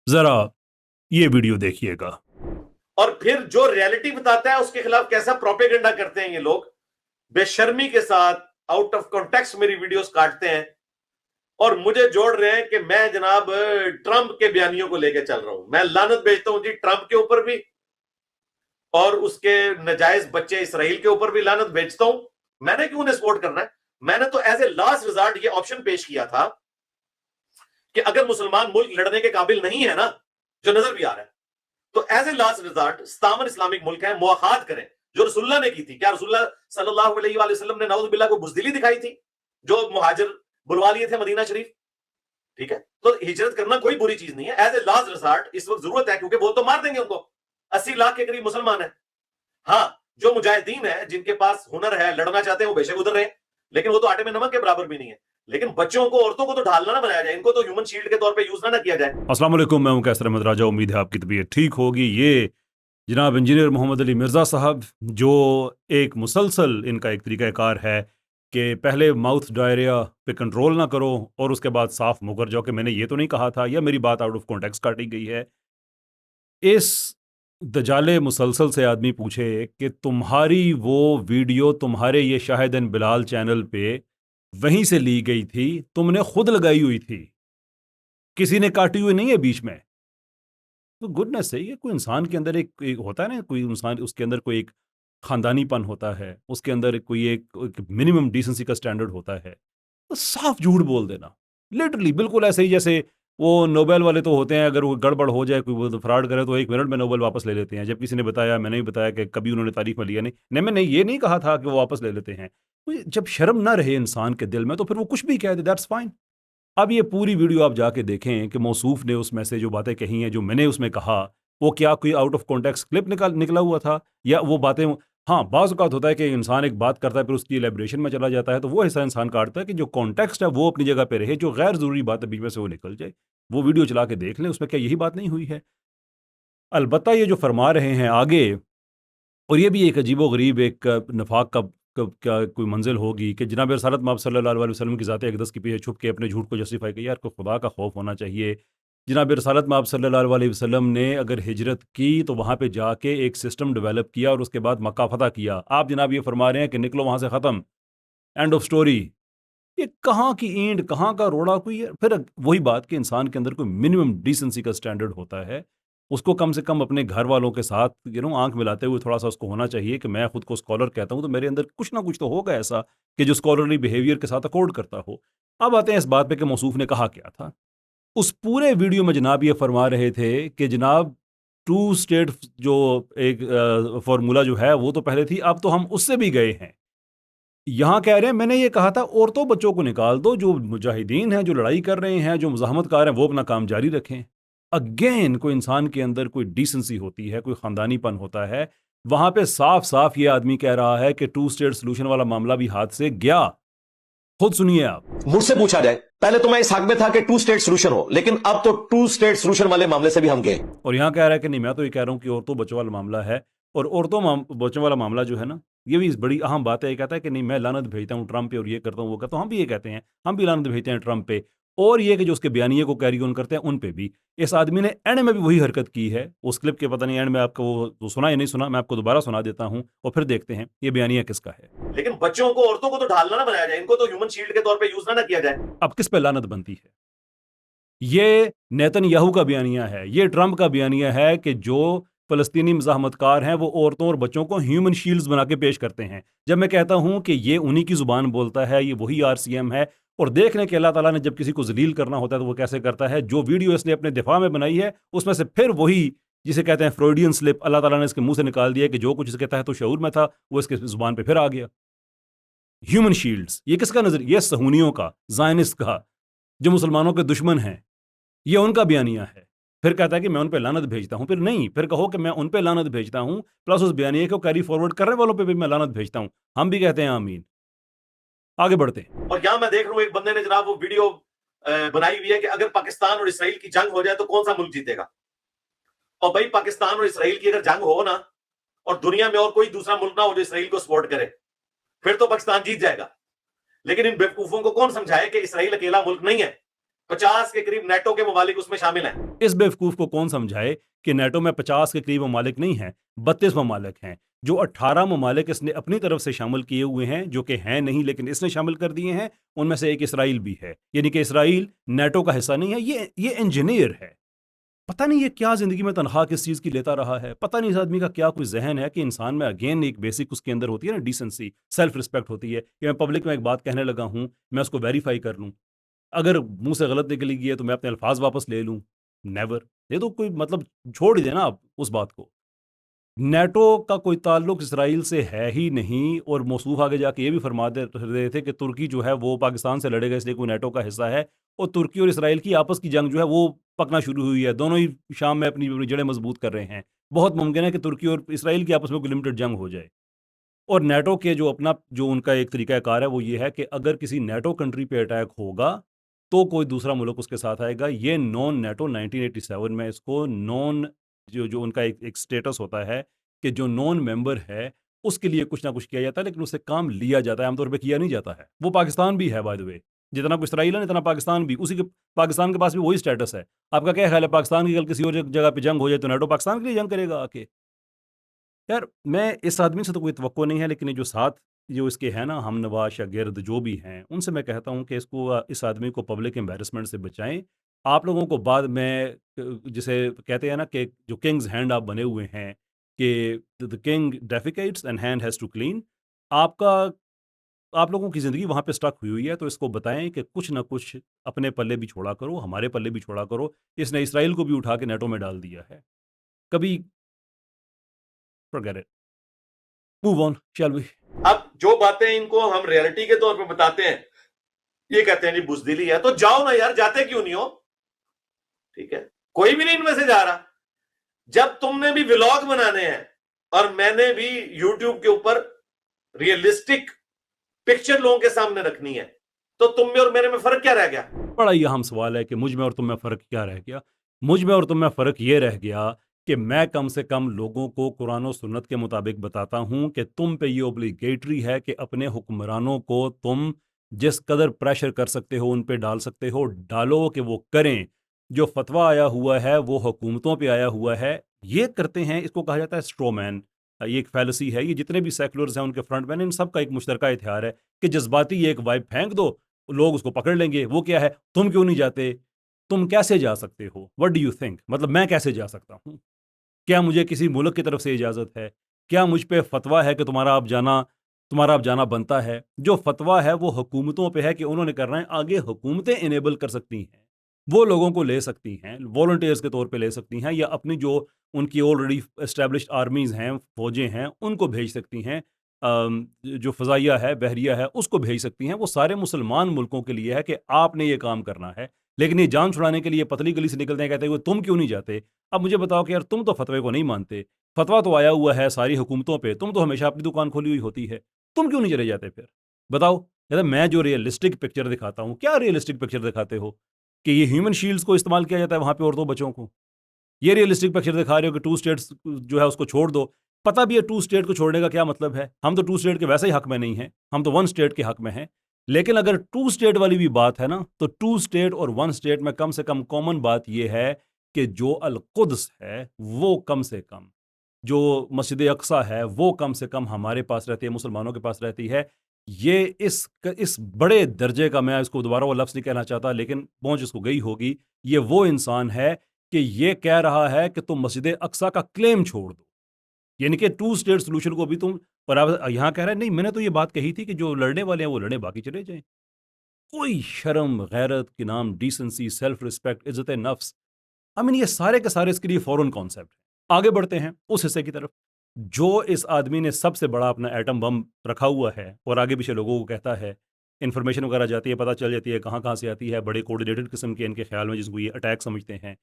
जरा ये वीडियो देखिएगा। और फिर जो रियलिटी बताता है उसके खिलाफ कैसा प्रोपेगेंडा करते हैं ये लोग, बेशर्मी के साथ आउट ऑफ कॉन्टेक्स्ट मेरी वीडियोस काटते हैं और मुझे जोड़ रहे हैं कि मैं जनाब ट्रंप के बयानियों को लेकर चल रहा हूं। मैं लानत भेजता हूं जी ट्रंप के ऊपर भी और उसके नजायज बच्चे इसराइल के ऊपर भी लानत भेजता हूं। मैंने क्यों उन्हें सपोर्ट करना है? मैंने तो एज ए लास्ट रिजल्ट ये ऑप्शन पेश किया था कि अगर मुसलमान मुल्क लड़ने के काबिल नहीं है ना, जो नजर भी आ रहा है, तो एज ए लास्ट रिजल्ट इस्लामन इस्लामिक मुल्क है, मुआखात करें जो रसूलुल्लाह ने की थी। क्या रसूलुल्लाह सल्लल्लाहु अलैहि वसल्लम ने नऊज़ बिल्लाह को बुज़दिली दिखाई थी जो मुहाजिर बुलवा लिए थे मदीना शरीफ? ठीक है, तो हिजरत करना कोई बुरी चीज नहीं है। एज ए लास्ट रिजल्ट इस वक्त जरूरत है, क्योंकि वो तो मार देंगे उनको। 80 लाख के करीब मुसलमान है। हाँ, जो मुजाहिदीन है जिनके पास हुनर है, लड़ना चाहते हैं, वो बेशक उधर रहे, लेकिन वो तो आटे में नमक के बराबर भी नहीं है। लेकिन बच्चों को, औरतों को तो ढालना ना बनाया जाए, इनको तो ह्यूमन शील्ड के तौर पे यूज ना किया जाए। अस्सलाम वालेकुम, मैं हूं कैसर अहमद राजा। उम्मीद है आपकी तबीयत ठीक होगी। ये जनाब इंजीनियर मोहम्मद अली मिर्ज़ा साहब, जो एक मुसलसल इनका एक तरीक़ाकार है कि पहले माउथ डायरिया पे कंट्रोल ना करो और उसके बाद साफ मुकर जाओ कि मैंने ये तो नहीं कहा था, या मेरी बात आउट ऑफ कॉन्टेक्स्ट काटी गई है। इस दजाले मुसलसल से आदमी पूछे कि तुम्हारी वो वीडियो तुम्हारे ये शाहिदन बिलाल चैनल पे वहीं से ली गई थी, तुमने खुद लगाई हुई थी, किसी ने काटी हुई नहीं है बीच में। तो गुडनेस सही है, कोई इंसान के अंदर एक होता है ना, कोई इंसान उसके अंदर कोई एक खानदानीपन होता है, उसके अंदर कोई एक मिनिमम डिसेंसी का स्टैंडर्ड होता है। तो साफ झूठ बोल देना, लिटरली बिल्कुल ऐसे ही जैसे वो नोबेल वाले तो होते हैं, अगर वो गड़बड़ हो जाए, कोई वो फ्रॉड करे तो 1 मिनट में नोबेल वापस ले लेते हैं। जब किसी ने बताया, मैंने भी बताया कि कभी उन्होंने तारीफ में लिया नहीं, नहीं मैंने ये नहीं कहा था कि वो वापस ले लेते हैं। तो जब शर्म ना रहे इंसान के दिल में तो फिर वो कुछ भी कह दे, दैट्स फाइन। अब ये पूरी वीडियो आप जाके देखें कि मौसूफ ने उसमें से जो बातें कही हैं, जो मैंने उसमें कहा, वो क्या कोई आउट ऑफ कॉन्टेक्स्ट क्लिप निकला हुआ था, या वो बातें। हाँ, बाज़ औक़ात होता है कि इंसान एक बात करता है फिर उसकी एलेब्रेशन में चला जाता है, तो वो हिस्सा इंसान काटता है कि जो कॉन्टेक्स्ट है वो अपनी जगह पे रहे, जो गैर ज़रूरी बात है बीच में से वो निकल जाए। वो वीडियो चला के देख लें, उसमें क्या यही बात नहीं हुई है? अलबत्ता ये जो फरमा रहे हैं आगे, और ये भी एक अजीबो-गरीब एक नफाक का क्या कोई मंजिल होगी कि जनाब रसूलुल्लाह मआब सल्लल्लाहु अलैहि वसल्लम की ज़ात अक़दस के पीछे छुप के अपने झूठ को जस्टिफाई किया। यार, को खुदा का खौफ होना चाहिए। जनाब रसूलुल्लाह मआब सल्लल्लाहु अलैहि वसल्लम ने अगर हिजरत की तो वहाँ पे जाके एक सिस्टम डेवलप किया और उसके बाद मक्का फतह किया। आप जनाब ये फरमा रहे हैं कि निकलो वहाँ से ख़त्म, एंड ऑफ स्टोरी। ये कहाँ की ईंट, कहाँ का रोड़ा कोई है? फिर वही बात कि इंसान के अंदर कोई मिनिमम डिसेंसी का स्टैंडर्ड होता है। उसको कम से कम अपने घर वालों के साथ आंख मिलाते हुए थोड़ा सा उसको होना चाहिए कि मैं खुद को स्कॉलर कहता हूँ, तो मेरे अंदर कुछ ना कुछ तो होगा ऐसा कि जो स्कॉलरली बिहेवियर के साथ अकॉर्ड करता हो। अब आते हैं इस बात पे कि मौसूफ ने कहा क्या था। उस पूरे वीडियो में जनाब ये फरमा रहे थे कि जनाब टू स्टेट जो एक फार्मूला जो है वो तो पहले थी, अब तो हम उससे भी गए हैं। यहाँ कह रहे हैं मैंने ये कहा था औरतों बच्चों को निकाल दो, जो मुजाहिदीन हैं, जो लड़ाई कर रहे हैं, जो मुज़ाहमतकार हैं, वो अपना काम जारी रखें। अगेन कोई इंसान के अंदर कोई डिसेंसी होती है, कोई ख़ानदानीपन होता है। वहाँ पे साफ साफ ये आदमी कह रहा है कि टू स्टेट सोल्यूशन वाला मामला भी हाथ से गया। खुद सुनिए आप। मुझसे पूछा जाए, पहले तो मैं इस हक में था कि टू स्टेट सोल्यूशन हो, लेकिन अब तो टू स्टेट सोल्यूशन वाले मामले से भी हम गए। और यहाँ कह रहा है कि नहीं, मैं तो ये कह रहा हूँ कि औरतों बच्चों वाला मामला है, और औरतों बच्चों वाला मामला जो है ना, ये भी बड़ी अहम बात है। ये कहता है कि नहीं, मैं लानत भेजता हूँ ट्रंप पे और ये करता हूँ वो करता हूँ। हम भी ये कहते हैं, हम भी लानत भेजते हैं ट्रंप पे, और ये कि जो उसके बयानिए को कैरी ऑन करते हैं उन पे भी। इस आदमी ने एंड में भी वही हरकत की है। उस क्लिप के पता नहीं एंड में आपको वो सुना या नहीं सुना, मैं आपको दोबारा सुना देता हूँ और फिर देखते हैं ये बयानिया किसका है। लेकिन बच्चों को, औरतों को तो ढालना ना बनाया जाए, इनको तो ह्यूमन शील्ड के तौर पे यूज ना किया जाए। अब किस पे लानत बनती है? ये नेतन्याहू का बयानिया है, ये ट्रंप का बयानिया है कि जो फ़लस्तीनी मज़ाहमतकार हैं वो औरतों और बच्चों को ह्यूमन शील्ड्स बना के पेश करते हैं। जब मैं कहता हूँ कि ये उन्हीं की ज़ुबान बोलता है, ये वही आरसीएम है, और देख लें कि अल्लाह ताला ने जब किसी को ज़लील करना होता है तो वो कैसे करता है। जो वीडियो इसने अपने दिफा में बनाई है उसमें से फिर वही जिसे कहते हैं फ्रॉइडियन स्लिप, अल्लाह ताला ने इसके मुंह से निकाल दिया कि जो कुछ इसके तहत तो शऊर में था वो इसके ज़ुबान पे फिर आ गया। ह्यूमन शील्ड्स, ये किसका नजर? ये सहूनियों का, ज़ायनिस्ट का, जो मुसलमानों के दुश्मन हैं, ये उनका बयानिया है। फिर कहता है कि मैं उन पे लानत भेजता हूं। फिर नहीं, फिर कहो कि मैं उन पे लानत भेजता हूं, प्लस उस बयानिए को कैरी फॉरवर्ड करने वालों पे भी मैं लानत भेजता हूं। हम भी कहते हैं आमीन। आगे बढ़ते हैं। और यहां मैं देख रहा हूं एक बंदे ने जनाब वो वीडियो बनाई हुई है कि अगर पाकिस्तान और इसराइल की जंग हो जाए तो कौन सा मुल्क जीतेगा। और भाई, पाकिस्तान और इसराइल की अगर जंग हो ना, और दुनिया में और कोई दूसरा मुल्क ना हो जो इसराइल को सपोर्ट करे, फिर तो पाकिस्तान जीत जाएगा। लेकिन इन बेवकूफों को कौन समझाए कि इसराइल अकेला मुल्क नहीं है, 50 के करीब नेटो के ममालिक उसमें शामिल हैं। इस बेवकूफ़ को कौन समझाए कि नेटो में 50 के करीब ममालिक नहीं हैं, 32 ममालिक हैं। जो 18 ममालिक इसने अपनी तरफ से शामिल किए हुए हैं, जो कि हैं नहीं लेकिन इसने शामिल कर दिए हैं, उनमें से एक इसराइल भी है। यानी कि इसराइल नेटो का हिस्सा नहीं है, ये इंजीनियर है। पता नहीं ये क्या ज़िंदगी में तनख्वाह किस चीज़ की लेता रहा है, पता नहीं इस आदमी का क्या कोई जहन है कि इंसान में अगेन एक बेसिक उसके अंदर होती है ना, डिसेंसी, सेल्फ रिस्पेक्ट होती है कि मैं पब्लिक में एक बात कहने लगा हूँ, मैं उसको वेरीफाई कर लूँ, अगर मुंह से गलत निकली है तो मैं अपने अल्फाज वापस ले लूँ। नेवर। ये तो कोई मतलब छोड़ ही देना आप उस बात को। नेटो का कोई ताल्लुक इसराइल से है ही नहीं, और मौसूफ आगे जाके ये भी फरमा दे रहे थे कि तुर्की जो है वो पाकिस्तान से लड़ेगा इसलिए कोई नेटो का हिस्सा है, और तुर्की और इसराइल की आपस की जंग जो है वो पकना शुरू हुई है। दोनों ही शाम में अपनी अपनी जड़ें मजबूत कर रहे हैं। बहुत मुमकिन है कि तुर्की और इसराइल की आपस में कोई लिमिटेड जंग हो जाए। और नेटो के जो अपना जो उनका एक तरीक़ाकार है वो ये है कि अगर किसी नेटो कंट्री पे अटैक होगा तो कोई दूसरा मुल्क उसके साथ आएगा। ये नॉन नेटो 1987 में इसको नॉन जो उनका एक स्टेटस होता है कि जो नॉन मेंबर है उसके लिए कुछ ना कुछ किया जाता है, लेकिन उससे काम लिया जाता है, आमतौर पे किया नहीं जाता है। वो पाकिस्तान भी है बाय द वे, जितना कोई इसराइल है इतना पाकिस्तान भी, उसी के पाकिस्तान के पास भी वही स्टेटस है। आपका क्या ख्याल है, पाकिस्तान की कल किसी और जगह पे जंग हो जाए तो नेटो पाकिस्तान के लिए जंग करेगा आके? यार मैं इस आदमी से तो कोई तवक्को नहीं है, लेकिन ये जो साथ जो इसके हैं ना हम नवाश या गिर्द जो भी हैं, उनसे मैं कहता हूँ कि इसको इस आदमी को पब्लिक एम्बेरसमेंट से बचाएं। आप लोगों को बाद में जिसे कहते हैं ना कि जो किंग्स हैंड आप बने हुए हैं कि the king defecates and hand has to clean, आप लोगों की ज़िंदगी वहाँ पे स्टक हुई है, तो इसको बताएं कि कुछ ना कुछ अपने पल्ले भी छोड़ा करो, हमारे पल्ले भी छोड़ा करो। इसने इसराइल को भी उठा के नेटो में डाल दिया है। कभी forget it. Move on, shall we? अब जो बातें इनको हम रियलिटी के तौर पे बताते हैं, ये कहते हैं जी बुज़दिली है, तो जाओ ना यार, जाते क्यों नहीं हो? ठीक है, कोई भी नहीं इनमें से जा रहा। जब तुमने भी व्लॉग बनाने हैं और मैंने भी यूट्यूब के ऊपर रियलिस्टिक पिक्चर लोगों के सामने रखनी है, तो तुम में और मेरे में फर्क क्या रह गया? बड़ा ही अहम सवाल है कि मुझ में और तुम में फ़र्क क्या रह गया। मुझ में और तुम में फ़र्क ये रह गया कि मैं कम से कम लोगों को कुरान और सुन्नत के मुताबिक बताता हूँ कि तुम पे ये ओब्लिगेटरी है कि अपने हुक्मरानों को तुम जिस कदर प्रेशर कर सकते हो उन पे डाल सकते हो, डालो कि वो करें। जो फतवा आया हुआ है वो हुकूमतों पे आया हुआ है, ये करते हैं। इसको कहा जाता है स्ट्रोमैन। ये एक फैलसी है। ये जितने भी सेकुलर्स हैं उनके फ्रंट मैन, इन सब का एक मुश्तरका हथियार है कि जज्बाती एक वाइब फेंक दो, लोग उसको पकड़ लेंगे। वो क्या है, तुम क्यों नहीं जाते, तुम कैसे जा सकते हो, व्हाट डू यू थिंक, मतलब मैं कैसे जा सकता हूँ, क्या मुझे किसी मुल्क की तरफ से इजाज़त है, क्या मुझ पे फतवा है कि तुम्हारा अब जाना बनता है। जो फतवा है वो हुकूमतों पे है कि उन्होंने करना है, आगे हुकूमतें इनेबल कर सकती हैं, वो लोगों को ले सकती हैं, वॉलंटियर्स के तौर पे ले सकती हैं, या अपनी जो उनकी ऑलरेडी एस्टेब्लिश्ड आर्मीज़ हैं, फ़ौजें हैं, उनको भेज सकती हैं। जो फ़ज़ाइया है, बहरिया है, उसको भेज सकती हैं। वो सारे मुसलमान मुल्कों के लिए है कि आपने ये काम करना है। लेकिन ये जान छुड़ाने के लिए पतली गली से निकलते हैं, कहते हैं तुम क्यों नहीं जाते। अब मुझे बताओ कि यार तुम तो फतवे को नहीं मानते, फतवा तो आया हुआ है सारी हुकूमतों पे, तुम तो हमेशा अपनी दुकान खोली हुई होती है, तुम क्यों नहीं चले जाते फिर? बताओ। यार मैं जो रियलिस्टिक पिक्चर दिखाता हूँ, क्या रियलिस्टिक पिक्चर दिखाते हो कि ये ह्यूमन शील्ड्स को इस्तेमाल किया जाता है वहाँ पे औरतों बच्चों को? ये रियलिस्टिक पिक्चर दिखा रहे हो कि 2 स्टेट्स जो है उसको छोड़ दो। पता भी है 2 स्टेट को छोड़ने का क्या मतलब है। हम तो 2 स्टेट के वैसे ही हक में नहीं हैं, हम तो 1 स्टेट के हक में हैं। लेकिन अगर 2 स्टेट वाली भी बात है ना, तो 2 स्टेट और 1 स्टेट में कम से कम कॉमन बात यह है कि जो अल-कुद्स है वो कम से कम, जो मस्जिद अक्सा है वो कम से कम हमारे पास रहती है, मुसलमानों के पास रहती है। ये इस बड़े दर्जे का, मैं इसको दोबारा वो लफ्ज़ नहीं कहना चाहता लेकिन पहुंच इसको गई होगी, ये वो इंसान है कि ये कह रहा है कि तुम मस्जिद अक्सा का क्लेम छोड़ दो, यानी कि 2 स्टेट सोल्यूशन को भी तुम, और आप यहाँ कह रहे हैं नहीं मैंने तो ये बात कही थी कि जो लड़ने वाले हैं वो लड़े, बाकी चले जाएं। कोई शर्म, गैरत के नाम, डिसेंसी, सेल्फ रिस्पेक्ट, इज्जत नफ्स, आई मीन ये सारे के सारे इसके लिए फॉरेन कॉन्सेप्ट है। आगे बढ़ते हैं उस हिस्से की तरफ। जो इस आदमी ने सबसे बड़ा अपना एटम बम रखा हुआ है और आगे पीछे लोगों को कहता है, इन्फॉर्मेशन वगैरह जाती है, पता चल जाती है कहाँ कहाँ से आती है, बड़े कोऑर्डिनेटेड किस्म के इनके ख्याल में, जिसको ये अटैक समझते हैं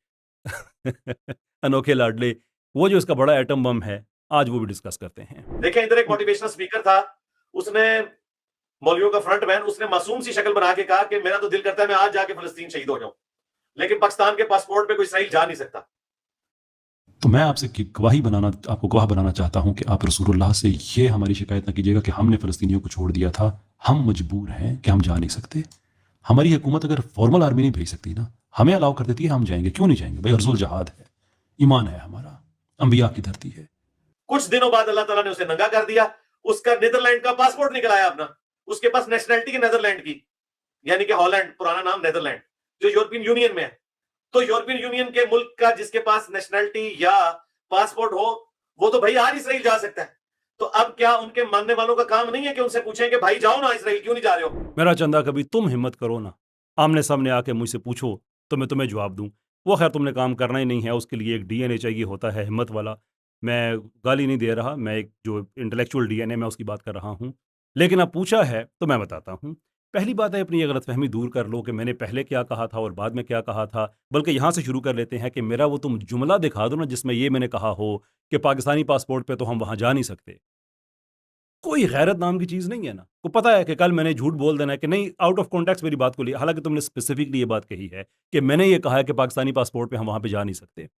अनोखे लाडले, वो जो इसका बड़ा एटम बम है, आज वो भी डिस्कस करते हैं। देखें, इधर एक मोटिवेशनल स्पीकर था, उसने मौलवियों का फ्रंट मैन, उसने मासूम सी शक्ल बना के कहा कि मेरा तो दिल करता है मैं आज जाके फलस्तीन शहीद हो जाऊं, लेकिन पाकिस्तान के पासपोर्ट पे कोई इसराइल जा नहीं सकता। तो मैं आपसे आपको गवाह बनाना चाहता हूं कि आप रसूलुल्लाह से ये हमारी शिकायत न कीजिएगा कि हमने फ़लस्तीनियों को छोड़ दिया था, हम मजबूर हैं कि हम जा नहीं सकते। हमारी हुकूमत अगर फॉर्मल आर्मी नहीं भेज सकती ना, हमें अलाउ कर देती है, हम जाएंगे, क्यों नहीं जाएंगे भाई? अर्जुल जहाद है, ईमान है हमारा, अंबिया की धरती है। कुछ दिनों बाद अल्लाह ताला ने उसे नंगा कर दिया, उसका नीदरलैंड का पासपोर्ट निकल आया अपना, उसके पास नेशनैलिटी की नीदरलैंड की, यानी कि हॉलैंड, पुराना नाम नीदरलैंड, जो यूरोपियन यूनियन में है। तो यूरोपियन यूनियन के मुल्क का जिसके पास नेशनैलिटी या पासपोर्ट हो, वो तो भाई आज इसराइल जा सकता है। तो अब क्या उनके मानने वालों का काम नहीं है कि उनसे पूछें कि भाई जाओ ना इसराइल, क्यों नहीं जा रहे हो? मेरा चंदा, कभी तुम हिम्मत करो ना, आमने सामने आके मुझसे पूछो तो मैं तुम्हें जवाब दूं। वो खैर तुमने काम करना ही नहीं है, उसके लिए एक डीएनए चाहिए होता है हिम्मत वाला। मैं गाली नहीं दे रहा, मैं एक जो इंटेलेक्चुअल डीएनए मैं उसकी बात कर रहा हूँ। लेकिन अब पूछा है तो मैं बताता हूँ। पहली बात है, अपनी ये गलतफहमी दूर कर लो कि मैंने पहले क्या कहा था और बाद में क्या कहा था, बल्कि यहाँ से शुरू कर लेते हैं कि मेरा वो तुम जुमला दिखा दो ना जिसमें ये मैंने कहा हो कि पाकिस्तानी पासपोर्ट पे तो हम वहाँ जा नहीं सकते। कोई गैरत नाम की चीज़ नहीं है ना। को पता है कि कल मैंने झूठ बोल देना है कि नहीं, आउट ऑफ कॉन्टेक्स्ट मेरी बात को लिया, हालांकि तुमने स्पेसिफिकली ये बात कही है कि मैंने ये कहा है कि पाकिस्तानी पासपोर्ट पे हम वहाँ पे जा नहीं सकते।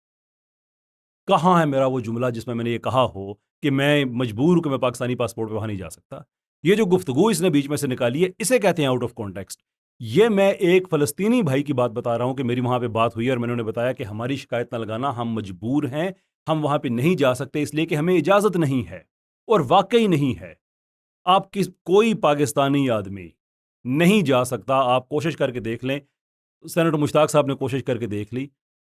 कहाँ है मेरा वो जुमला जिसमें मैंने ये कहा हो कि मैं मजबूर हूँ कि मैं पाकिस्तानी पासपोर्ट पे वहाँ नहीं जा सकता? ये जो गुफ्तगू इसने बीच में से निकाली है, इसे कहते हैं आउट ऑफ कॉन्टेक्स्ट। ये मैं एक फ़लस्तीनी भाई की बात बता रहा हूँ कि मेरी वहाँ पे बात हुई और मैंने उन्हें बताया कि हमारी शिकायत ना लगाना, हम मजबूर हैं, हम वहाँ पे नहीं जा सकते इसलिए कि हमें इजाज़त नहीं है। और वाकई नहीं है। आप कोई पाकिस्तानी आदमी नहीं जा सकता। आप कोशिश करके देख लें, सेनेटर मुश्ताक साहब ने कोशिश करके देख ली,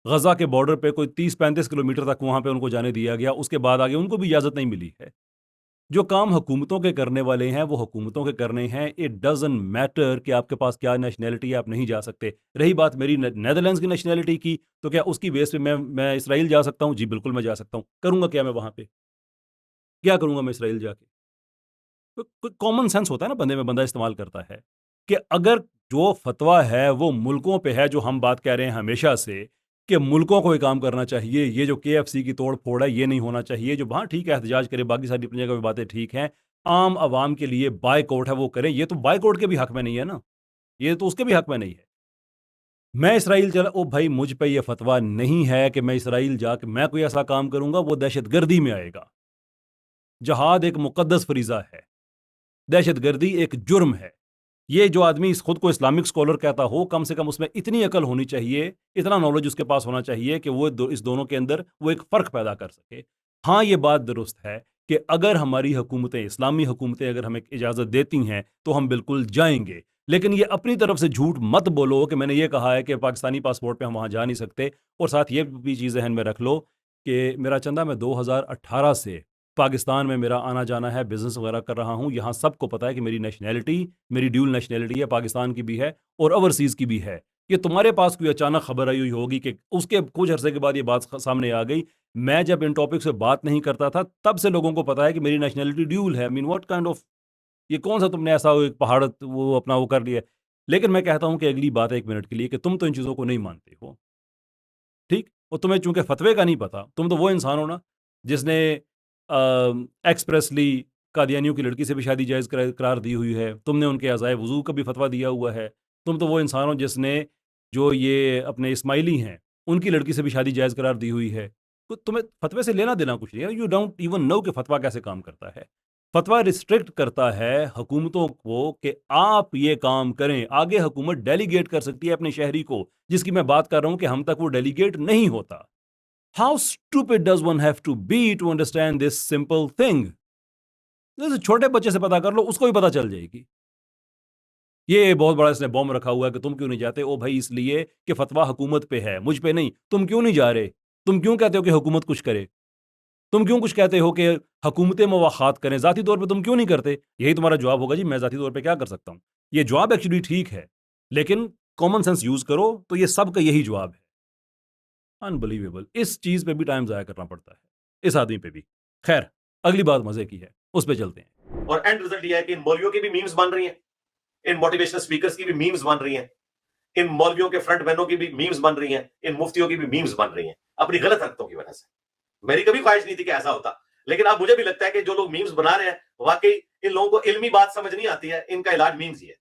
गज़ा के बॉर्डर पे कोई 30-35 किलोमीटर तक वहाँ पे उनको जाने दिया गया, उसके बाद आगे उनको भी इजाज़त नहीं मिली है। जो काम हुकूमतों के करने वाले हैं वो हुकूमतों के करने हैं। इट डजंट मैटर कि आपके पास क्या नेशनैलिटी है, आप नहीं जा सकते। रही बात मेरी नेदरलैंड्स की नेशनैलिटी की, तो क्या उसकी बेस पे मैं इसराइल जा सकता हूँ? जी बिल्कुल मैं जा सकता हूँ। करूँगा क्या मैं वहाँ पे? क्या करूँगा मैं इसराइल जाके? कोई कॉमन सेंस होता है ना बंदे में, बंदा इस्तेमाल करता है कि अगर जो फतवा है वो मुल्कों पे है, जो हम बात कह रहे हैं हमेशा से कि मुल्कों को ये काम करना चाहिए, ये जो KFC की तोड़ फोड़ है ये नहीं होना चाहिए, जो हाँ ठीक है एहतजाज करे, बाकी सारी अपनी जगह पे बातें ठीक हैं, आम आवाम के लिए बायकॉट है वो करें, ये तो बायकॉट के भी हक में नहीं है ना, ये तो उसके भी हक में नहीं है। मैं इसराइल चला, ओ भाई मुझ पे ये फतवा नहीं है कि मैं इसराइल जाके मैं कोई ऐसा काम करूंगा, वो दहशतगर्दी में आएगा। जहाद एक मुकद्दस फरीज़ा है, दहशतगर्दी एक जुर्म है। ये जो आदमी खुद को इस्लामिक स्कॉलर कहता हो, कम से कम उसमें इतनी अकल होनी चाहिए, इतना नॉलेज उसके पास होना चाहिए कि वो इस दोनों के अंदर वो एक फ़र्क पैदा कर सके। हाँ, ये बात दुरुस्त है कि अगर हमारी हुकूमतें, इस्लामी हुकूमतें अगर हमें इजाज़त देती हैं तो हम बिल्कुल जाएंगे। लेकिन ये अपनी तरफ से झूठ मत बोलो कि मैंने ये कहा है कि पाकिस्तानी पासपोर्ट पे हम वहाँ जा नहीं सकते। और साथ ये भी चीज़ ज़हन में रख लो कि मेरा चंदा, मैं 2018 से पाकिस्तान में मेरा आना जाना है, बिज़नेस वगैरह कर रहा हूँ। यहाँ सबको पता है कि मेरी नेशनैलिटी, मेरी ड्यूल नेशनैलिटी है, पाकिस्तान की भी है और ओवरसीज़ की भी है। ये तुम्हारे पास कोई अचानक खबर आई हुई होगी कि उसके कुछ अरसे के बाद ये बात सामने आ गई। मैं जब इन टॉपिक से बात नहीं करता था तब से लोगों को पता है कि मेरी नेशनैलिटी ड्यूल है। I mean what kind of, ये कौन सा तुमने ऐसा एक पहाड़ वो अपना वो कर लिया है। लेकिन मैं कहता हूँ कि अगली बात है 1 मिनट के लिए कि तुम तो इन चीज़ों को नहीं मानते हो, ठीक? और तुम्हें चूंकि फतवे का नहीं पता, तुम तो वो इंसान हो ना जिसने एक्सप्रेसली कादियानियों की लड़की से भी शादी जायज़ करार दी हुई है। तुमने उनके अज़ाए वज़ू का भी फतवा दिया हुआ है। तुम तो वो इंसान हो जिसने, जो ये अपने इस्माइली हैं, उनकी लड़की से भी शादी जायज़ करार दी हुई है। तो तुम्हें फतवे से लेना देना कुछ नहीं है। यू डोंट इवन नो कि फतवा कैसे काम करता है। फतवा रिस्ट्रिक्ट करता है हुकूमतों को कि आप ये काम करें। आगे हुकूमत डेलीगेट कर सकती है अपने शहरी को, जिसकी मैं बात कर रहा हूँ कि हम तक वो डेलीगेट नहीं होता। How stupid does one have to be to understand this simple thing? जैसे छोटे बच्चे से पता कर लो, उसको भी पता चल जाएगी। ये बहुत बड़ा इसने बॉम्ब रखा हुआ है कि तुम क्यों नहीं जाते? ओ भाई इसलिए कि फतवा हुकूमत पे है, मुझ पे नहीं। तुम क्यों नहीं जा रहे? तुम क्यों कहते हो कि हुकूमत कुछ करे? तुम क्यों कुछ कहते हो कि हुकूमतें मुवाखात करें? ज़ाती तौर पे तुम क्यों नहीं करते? यही तुम्हारा जवाब होगा, जी मैं ज़ाती तौर पे क्या कर सकता हूँ। ये जवाब एक्चुअली ठीक है, लेकिन कॉमन सेंस यूज़ करो तो ये सब का यही जवाब है। अनबिलीवेबल। इस चीज़ पे भी टाइम ज़ाया करना पड़ता है, इस आदमी पे भी। खैर, अगली बात मज़े की है, उस पे चलते हैं। और एंड रिजल्ट ये है कि इन मौलवियों की भी मीम्स बन रही हैं, इन मोटिवेशनल स्पीकर्स की भी मीम्स बन रही हैं, इन मौलवियों के फ्रंट मैनों की भी मीम्स बन रही हैं, इन मुफ्तियों की भी मीम्स बन रही हैं, अपनी गलत हरकतों की वजह से। मेरी कभी ख्वाहिश नहीं थी कि ऐसा होता, लेकिन अब मुझे भी लगता है कि जो लोग मीम्स बना रहे हैं, वाकई इन लोगों को इल्मी बात समझ नहीं आती है। इनका इलाज मीम्स ही है।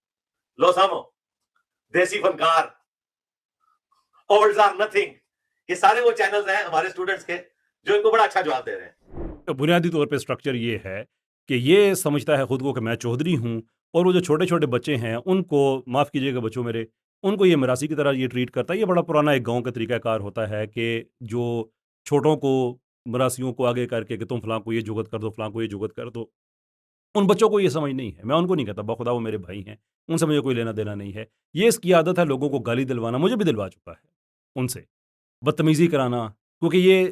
लो सामो, देसी फनकार, ओल्ड्स आर नथिंग, ये सारे वो चैनल्स हैं हमारे स्टूडेंट्स के जो इनको बड़ा अच्छा जवाब दे रहे हैं। तो बुनियादी तौर पे स्ट्रक्चर ये है कि ये समझता है खुद को कि मैं चौधरी हूँ اور وہ جو چھوٹے چھوٹے بچے ہیں ان کو معاف کیجیے گا بچوں میرے، ان کو یہ مراسی کی طرح یہ ٹریٹ کرتا ہے. یہ بڑا پرانا ایک گاؤں کا طریقہ کار ہوتا ہے کہ جو چھوٹوں کو مراسیوں کو آگے کر کے کہ تم فلاں کو یہ جگت کر دو، فلاں کو یہ جگت کر دو. ان بچوں کو یہ سمجھ نہیں ہے. میں ان کو نہیں کہتا، بخدا وہ میرے بھائی ہیں، ان سے مجھے کوئی لینا دینا نہیں ہے. یہ اس کی عادت ہے لوگوں کو گالی دلوانا، مجھے بھی دلوا چکا ہے ان سے، بدتمیزی کرانا. کیونکہ یہ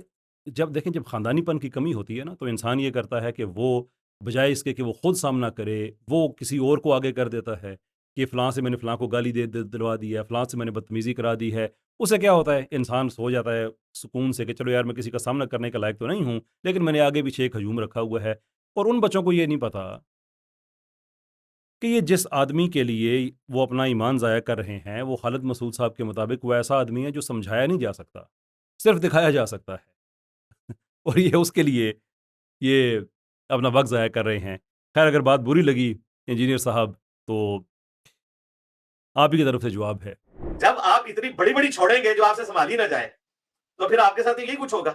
جب دیکھیں جب خاندانی پن کی کمی ہوتی ہے نا تو انسان یہ کرتا ہے کہ وہ بجائے اس کے کہ وہ خود سامنا کرے وہ کسی اور کو آگے کر دیتا ہے کہ فلاں سے میں نے فلاں کو گالی دلوا دی ہے، فلاں سے میں نے بدتمیزی کرا دی ہے. اسے کیا ہوتا ہے، انسان سو جاتا ہے سکون سے کہ چلو یار میں کسی کا سامنا کرنے کا لائق تو نہیں ہوں لیکن میں نے آگے پیچھے ایک ہجوم رکھا ہوا ہے. اور ان بچوں کو یہ نہیں پتا کہ یہ جس آدمی کے لیے وہ اپنا ایمان ضائع کر رہے ہیں وہ خالد مسعود صاحب کے مطابق وہ ایسا آدمی ہے جو سمجھایا نہیں جا سکتا، صرف دکھایا جا سکتا ہے. اور یہ اس کے لیے یہ اپنا وقت ضائع کر رہے ہیں. خیر اگر بات بری لگی انجینئر صاحب تو آپ ہی کی طرف سے جواب ہے. جب آپ اتنی بڑی بڑی چھوڑیں گے جو آپ سے سنبھالی نہ جائے تو پھر آپ کے ساتھ یہی کچھ ہوگا.